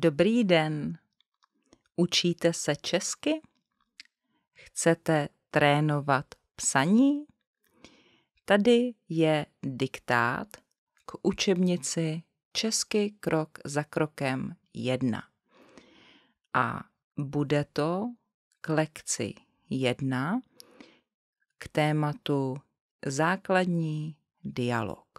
Dobrý den. Učíte se česky? Chcete trénovat psaní? Tady je diktát k učebnici Česky krok za krokem 1. A bude to k lekci 1 k tématu základní dialog.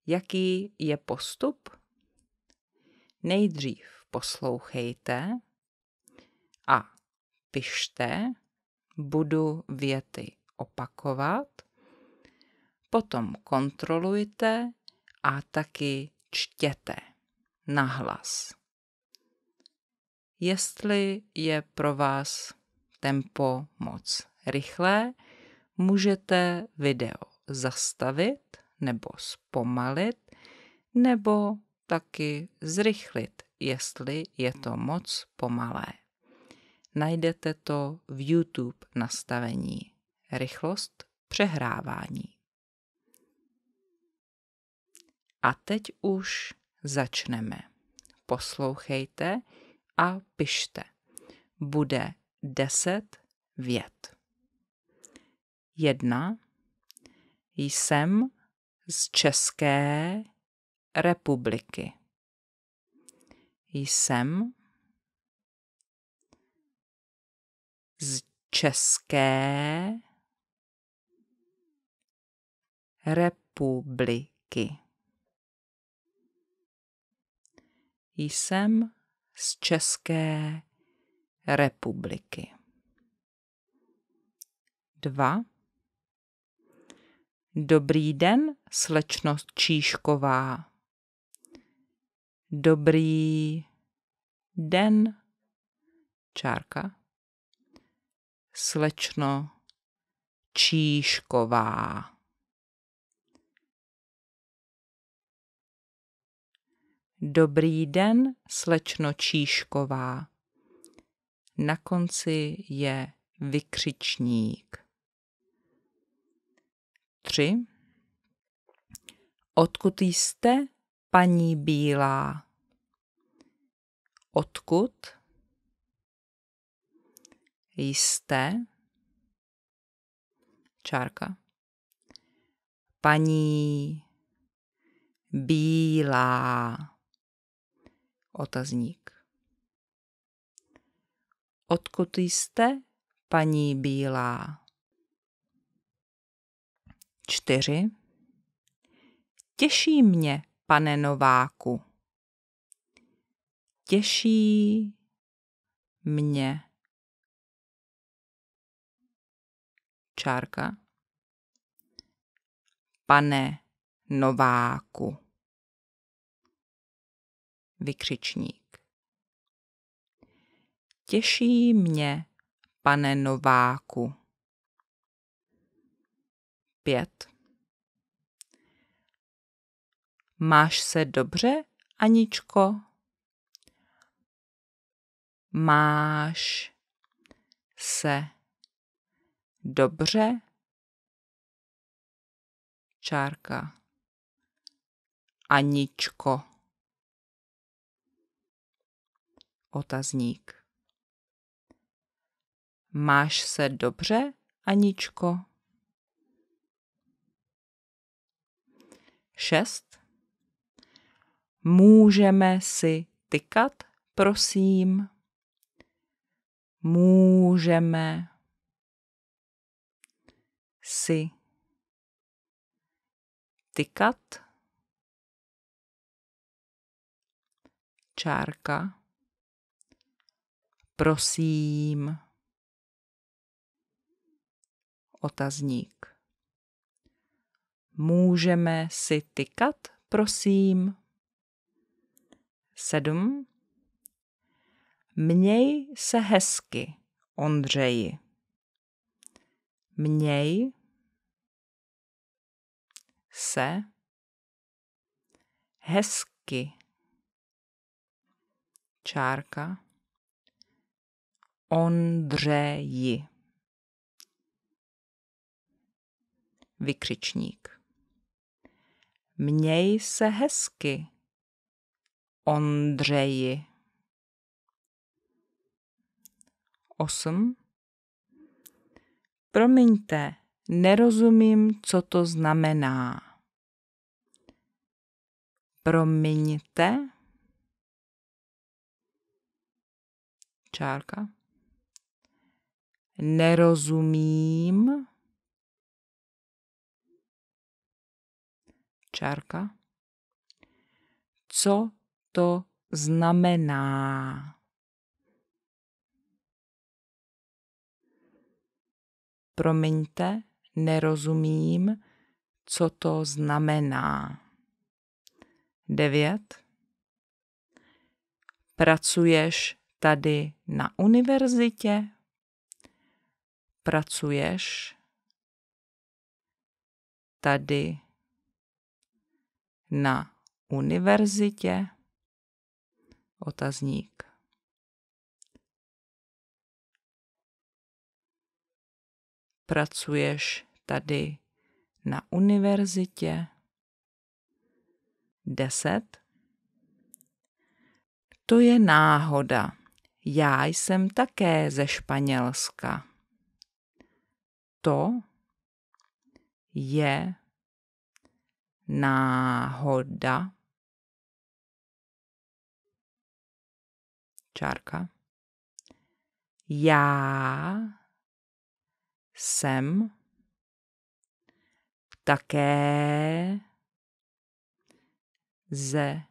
Jaký je postup? Nejdřív poslouchejte a pište, budu věty opakovat, potom kontrolujte a taky čtěte nahlas. Jestli je pro vás tempo moc rychlé, můžete video zastavit nebo zpomalit, nebo taky zrychlit, jestli je to moc pomalé. Najdete to v YouTube nastavení rychlost přehrávání. A teď už začneme. Poslouchejte a pište. Bude 10 vět. 1. Jsem z České republiky. Jsem z České republiky. Jsem z České republiky. 2. Dobrý den, slečno Číšková. Dobrý den, čárka, slečno Číšková. Dobrý den, slečno Číšková. Na konci je vykřičník. 3. Odkud jste, paní Bílá? Odkud jste, čárka, paní Bílá, otazník. Odkud jste, paní Bílá? 4. Těší mě, pane Nováku. Těší mě, čárka, pane Nováku. Vykřičník. Těší mě, pane Nováku. 5. Máš se dobře, Aničko? Máš se dobře, čárka, Aničko. Otazník. Máš se dobře, Aničko? 6. Můžeme si tykat, prosím? Můžeme si tykat, čárka, prosím, otazník. Můžeme si tykat, prosím? 7. Měj se hezky, Ondřeji. Měj se hezky, čárka, Ondřeji. Vykřičník. Měj se hezky, Ondřeji. 8. Promiňte, nerozumím, co to znamená. Promiňte. Čárka. Nerozumím. Čárka. Co to znamená? Promiňte, nerozumím, co to znamená. 9. Pracuješ tady na univerzitě? Pracuješ tady na univerzitě? Otazník. Pracuješ tady na univerzitě? 10. To je náhoda. Já jsem také ze Španělska. To je náhoda. Čárka. Já jsem také ze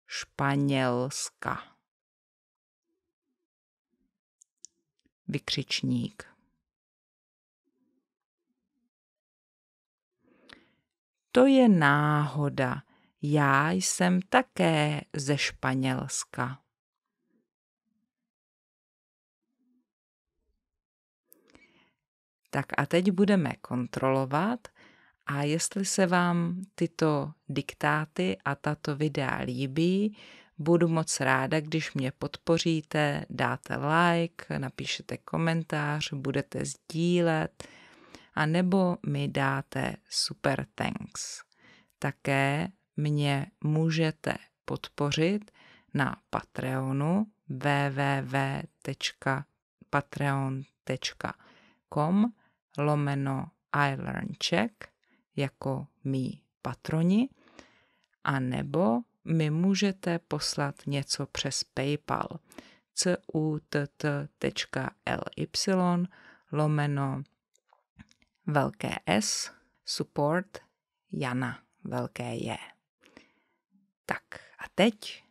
Španělska. Vykřičník. To je náhoda. Já jsem také ze Španělska. Tak a teď budeme kontrolovat, a jestli se vám tyto diktáty a tato videa líbí, budu moc ráda, když mě podpoříte, dáte like, napíšete komentář, budete sdílet, a nebo mi dáte super thanks. Také mě můžete podpořit na Patreonu www.patreon.com/ilearnczech jako mý patroni, a nebo mi můžete poslat něco přes PayPal cutt.ly/S support Jana velké J. Tak a teď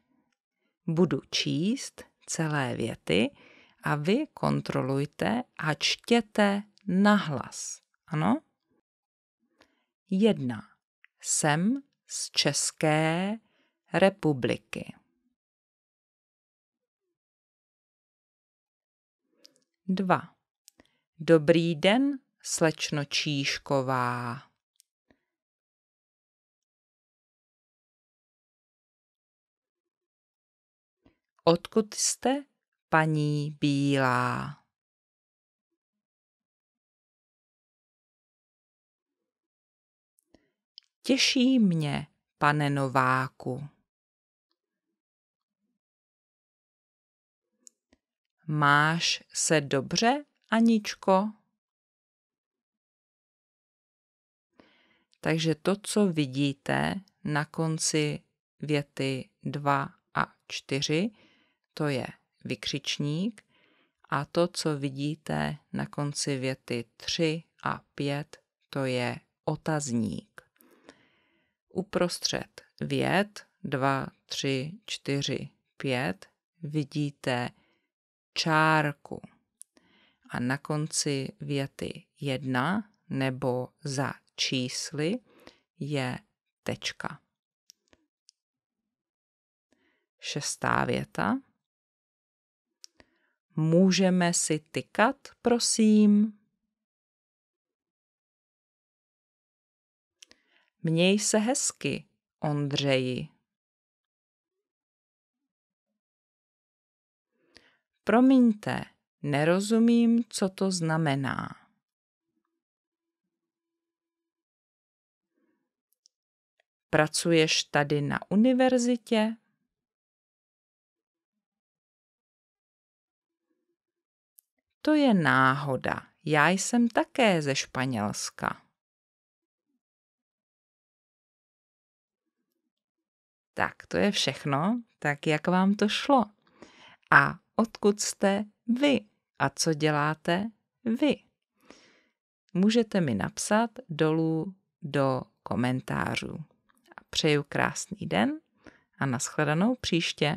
budu číst celé věty a vy kontrolujte a čtěte nahlas. Ano? 1. Jsem z České republiky. 2. Dobrý den, slečno Číšková. 'Odkud jste, paní Bílá?' 'Těší mě, pane Nováku.' 'Máš se dobře, Aničko?' Takže to, co vidíte na konci věty 2 a 4, to je vykřičník, a to, co vidíte na konci věty 3 a 5, to je otazník. Uprostřed vět 2, 3, 4, 5 vidíte čárku. A na konci věty 1 nebo za čísly je tečka. 6. věta. Můžeme si tykat, prosím? Měj se hezky, Ondřeji. Promiňte, nerozumím, co to znamená. Pracuješ tady na univerzitě? to je náhoda. Já jsem také ze Španělska. Tak, to je všechno. Tak jak vám to šlo? A odkud jste vy? A co děláte vy? Můžete mi napsat dolů do komentářů. A přeju krásný den a nashledanou příště.